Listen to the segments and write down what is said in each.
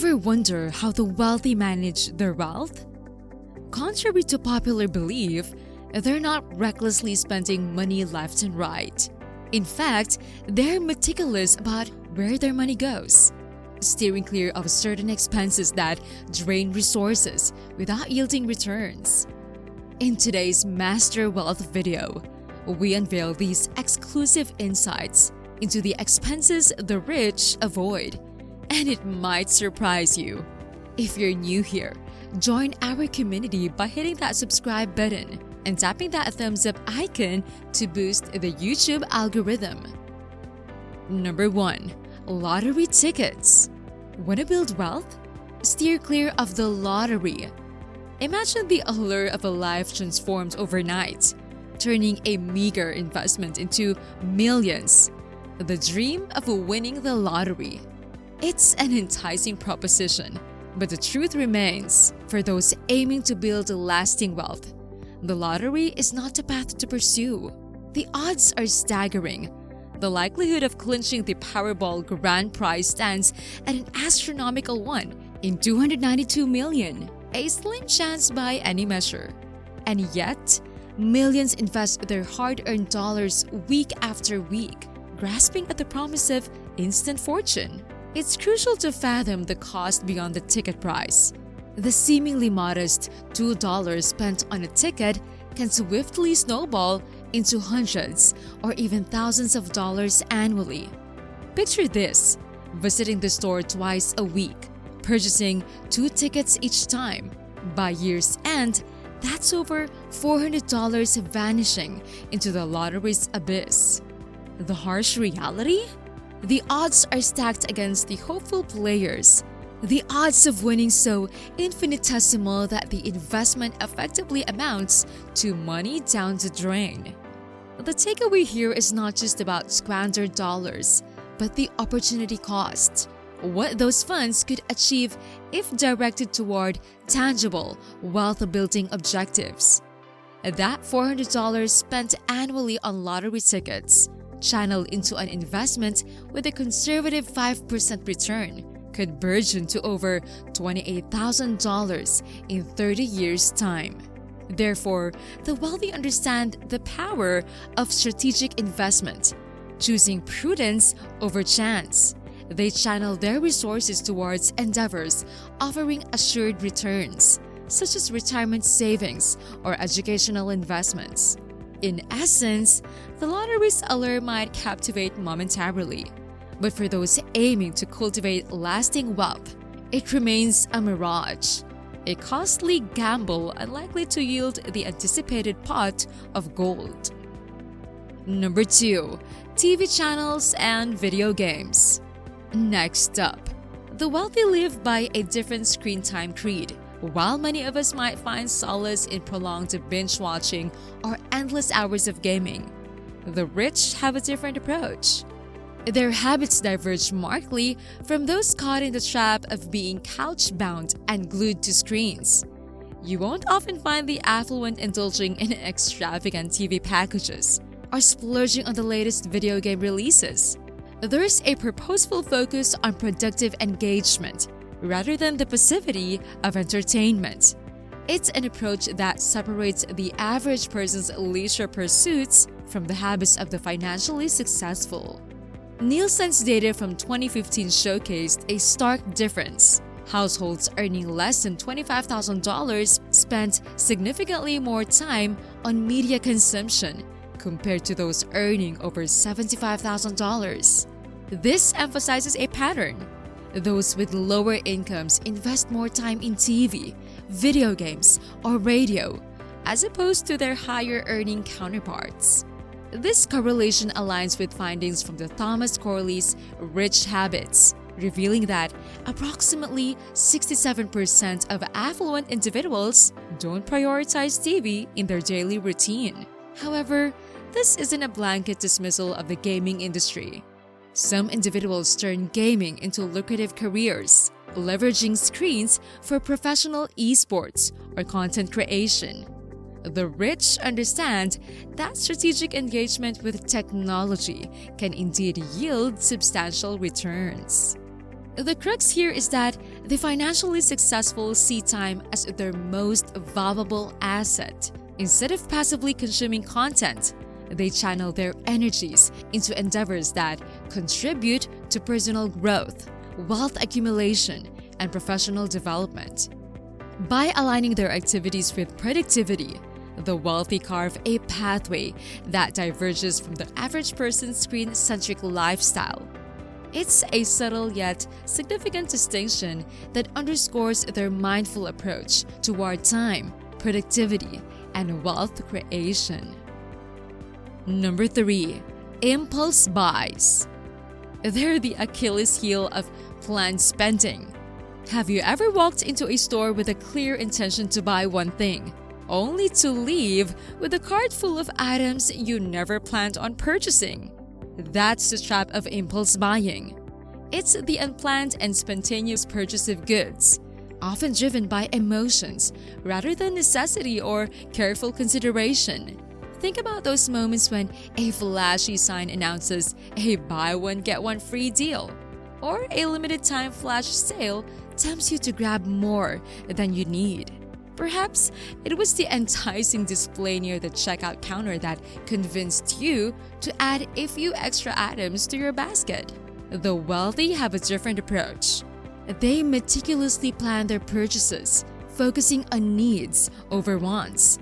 Ever wonder how the wealthy manage their wealth? Contrary to popular belief, they're not recklessly spending money left and right. In fact, they're meticulous about where their money goes, steering clear of certain expenses that drain resources without yielding returns. In today's Master Wealth video, we unveil these exclusive insights into the expenses the rich avoid, and it might surprise you. If you're new here, join our community by hitting that subscribe button and tapping that thumbs up icon to boost the YouTube algorithm. Number 1. Lottery tickets. Want to build wealth? Steer clear of the lottery. Imagine the allure of a life transformed overnight, turning a meager investment into millions. The dream of winning the lottery. It's an enticing proposition, but the truth remains, for those aiming to build lasting wealth, the lottery is not the path to pursue. The odds are staggering. The likelihood of clinching the Powerball grand prize stands at an astronomical 1 in 292 million, a slim chance by any measure. And yet, millions invest their hard-earned dollars week after week, grasping at the promise of instant fortune. It's crucial to fathom the cost beyond the ticket price. The seemingly modest $2 spent on a ticket can swiftly snowball into hundreds or even thousands of dollars annually. Picture this: visiting the store twice a week, purchasing 2 tickets each time. By year's end, that's over $400 vanishing into the lottery's abyss. The harsh reality? The odds are stacked against the hopeful players. The odds of winning so infinitesimal that the investment effectively amounts to money down the drain. The takeaway here is not just about squandered dollars, but the opportunity cost. What those funds could achieve if directed toward tangible, wealth-building objectives. That $400 spent annually on lottery tickets, channeled into an investment with a conservative 5% return, could burgeon to over $28,000 in 30 years' time. Therefore, the wealthy understand the power of strategic investment, choosing prudence over chance. They channel their resources towards endeavors offering assured returns, such as retirement savings or educational investments. In essence, the lottery's allure might captivate momentarily, but for those aiming to cultivate lasting wealth, it remains a mirage, a costly gamble unlikely to yield the anticipated pot of gold. Number 2. TV channels and video games. Next up, the wealthy live by a different screen time creed. While many of us might find solace in prolonged binge-watching or endless hours of gaming, the rich have a different approach. Their habits diverge markedly from those caught in the trap of being couch-bound and glued to screens. You won't often find the affluent indulging in extravagant TV packages or splurging on the latest video game releases. There's a purposeful focus on productive engagement rather than the passivity of entertainment. It's an approach that separates the average person's leisure pursuits from the habits of the financially successful. Nielsen's data from 2015 showcased a stark difference. Households earning less than $25,000 spent significantly more time on media consumption compared to those earning over $75,000. This emphasizes a pattern. Those with lower incomes invest more time in TV, video games, or radio, as opposed to their higher-earning counterparts. This correlation aligns with findings from the Thomas Corley's Rich Habits, revealing that approximately 67% of affluent individuals don't prioritize TV in their daily routine. However, this isn't a blanket dismissal of the gaming industry. Some individuals turn gaming into lucrative careers, leveraging screens for professional esports or content creation. The rich understand that strategic engagement with technology can indeed yield substantial returns. The crux here is that the financially successful see time as their most valuable asset. Instead of passively consuming content, they channel their energies into endeavors that contribute to personal growth, wealth accumulation, and professional development. By aligning their activities with productivity, the wealthy carve a pathway that diverges from the average person's screen-centric lifestyle. It's a subtle yet significant distinction that underscores their mindful approach toward time, productivity, and wealth creation. Number 3. Impulse buys. They're the Achilles heel of planned spending. Have you ever walked into a store with a clear intention to buy one thing, only to leave with a cart full of items you never planned on purchasing? That's the trap of impulse buying. It's the unplanned and spontaneous purchase of goods, often driven by emotions rather than necessity or careful consideration. Think about those moments when a flashy sign announces a buy one get one free deal, or a limited time flash sale tempts you to grab more than you need. Perhaps it was the enticing display near the checkout counter that convinced you to add a few extra items to your basket. The wealthy have a different approach. They meticulously plan their purchases, focusing on needs over wants.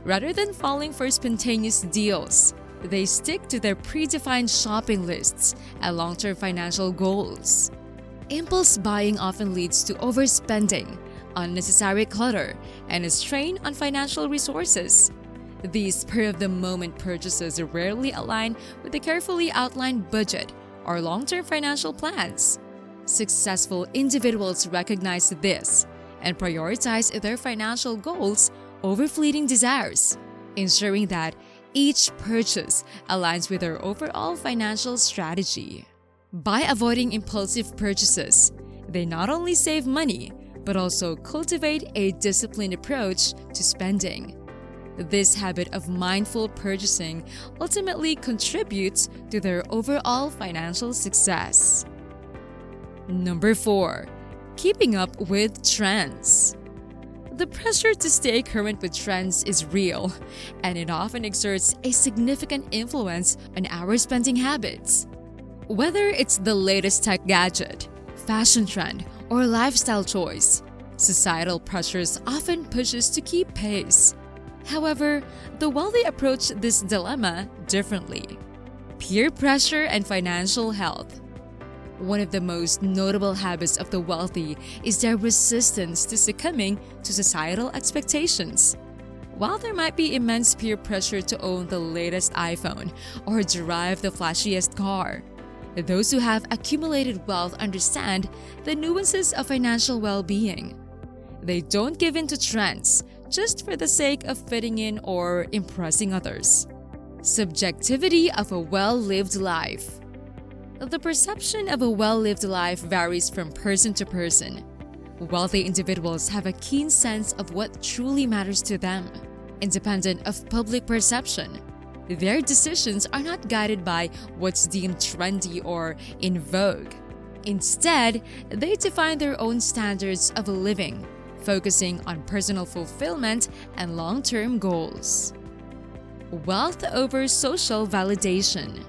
Rather than falling for spontaneous deals, they stick to their predefined shopping lists and long-term financial goals. Impulse buying often leads to overspending, unnecessary clutter, and a strain on financial resources. These spur-of-the-moment purchases rarely align with a carefully outlined budget or long-term financial plans. Successful individuals recognize this and prioritize their financial goals over fleeting desires, ensuring that each purchase aligns with their overall financial strategy. By avoiding impulsive purchases, they not only save money, but also cultivate a disciplined approach to spending. This habit of mindful purchasing ultimately contributes to their overall financial success. Number 4. Keeping up with trends. The pressure to stay current with trends is real, and it often exerts a significant influence on our spending habits. Whether it's the latest tech gadget, fashion trend, or lifestyle choice, societal pressures often push us to keep pace. However, the wealthy approach this dilemma differently. Peer pressure and financial health. One of the most notable habits of the wealthy is their resistance to succumbing to societal expectations. While there might be immense peer pressure to own the latest iPhone or drive the flashiest car, those who have accumulated wealth understand the nuances of financial well-being. They don't give in to trends just for the sake of fitting in or impressing others. Subjectivity of a well-lived life. The perception of a well-lived life varies from person to person. Wealthy individuals have a keen sense of what truly matters to them, independent of public perception. Their decisions are not guided by what's deemed trendy or in vogue. Instead, they define their own standards of living, focusing on personal fulfillment and long-term goals. Wealth over social validation.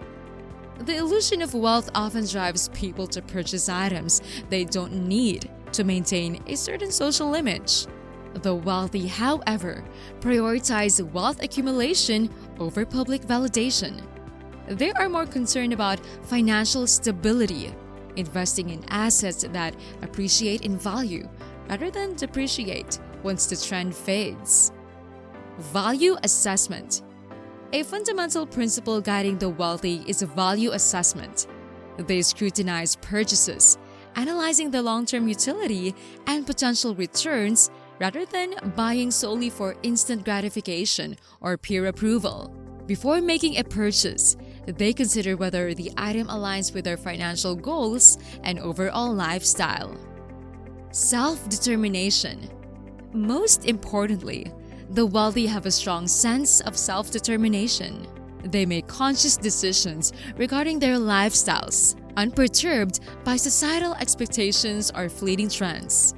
The illusion of wealth often drives people to purchase items they don't need to maintain a certain social image. The wealthy, however, prioritize wealth accumulation over public validation. They are more concerned about financial stability, investing in assets that appreciate in value rather than depreciate once the trend fades. Value assessment. A fundamental principle guiding the wealthy is value assessment. They scrutinize purchases, analyzing the long-term utility and potential returns rather than buying solely for instant gratification or peer approval. Before making a purchase, they consider whether the item aligns with their financial goals and overall lifestyle. Self-determination. Most importantly, the wealthy have a strong sense of self-determination. They make conscious decisions regarding their lifestyles, unperturbed by societal expectations or fleeting trends.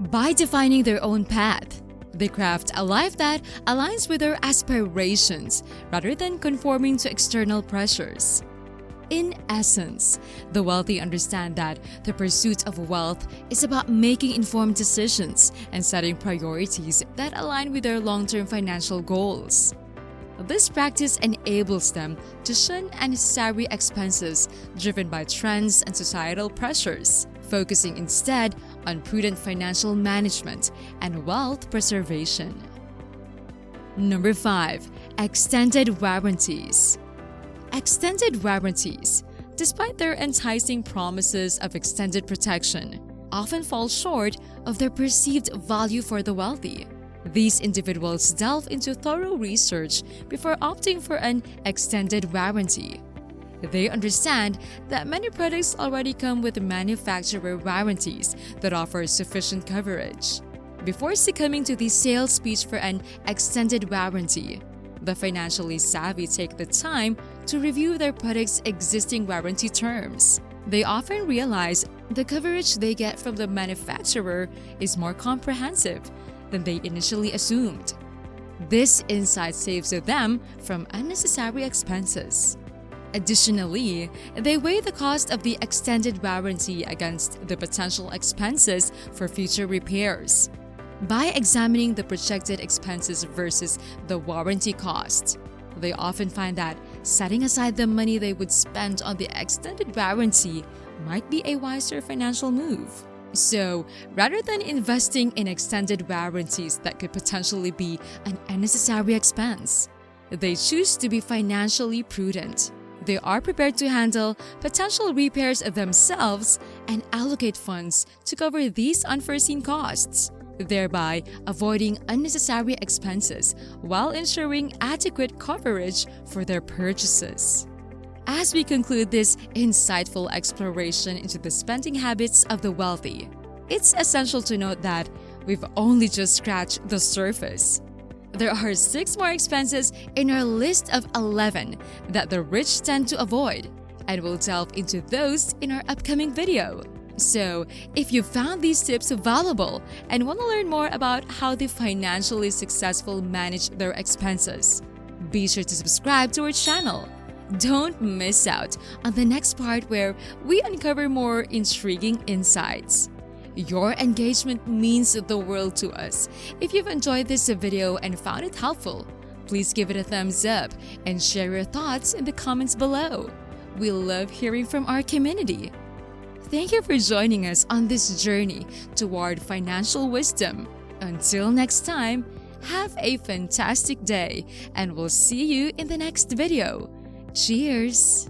By defining their own path, they craft a life that aligns with their aspirations rather than conforming to external pressures. In essence, the wealthy understand that the pursuit of wealth is about making informed decisions and setting priorities that align with their long-term financial goals. This practice enables them to shun unnecessary expenses driven by trends and societal pressures, focusing instead on prudent financial management and wealth preservation. Number 5. Extended warranties. Extended warranties, despite their enticing promises of extended protection, often fall short of their perceived value for the wealthy. These individuals delve into thorough research before opting for an extended warranty. They understand that many products already come with manufacturer warranties that offer sufficient coverage. Before succumbing to the sales pitch for an extended warranty, the financially savvy take the time to review their product's existing warranty terms. They often realize the coverage they get from the manufacturer is more comprehensive than they initially assumed. This insight saves them from unnecessary expenses. Additionally, they weigh the cost of the extended warranty against the potential expenses for future repairs. By examining the projected expenses versus the warranty cost, they often find that setting aside the money they would spend on the extended warranty might be a wiser financial move. So, rather than investing in extended warranties that could potentially be an unnecessary expense, they choose to be financially prudent. They are prepared to handle potential repairs themselves and allocate funds to cover these unforeseen costs, thereby avoiding unnecessary expenses while ensuring adequate coverage for their purchases. As we conclude this insightful exploration into the spending habits of the wealthy, it's essential to note that we've only just scratched the surface. There are 6 more expenses in our list of 11 that the rich tend to avoid, and we'll delve into those in our upcoming video. So, if you found these tips valuable and want to learn more about how the financially successful manage their expenses, be sure to subscribe to our channel. Don't miss out on the next part where we uncover more intriguing insights. Your engagement means the world to us. If you've enjoyed this video and found it helpful, please give it a thumbs up and share your thoughts in the comments below. We love hearing from our community. Thank you for joining us on this journey toward financial wisdom. Until next time, have a fantastic day and we'll see you in the next video. Cheers!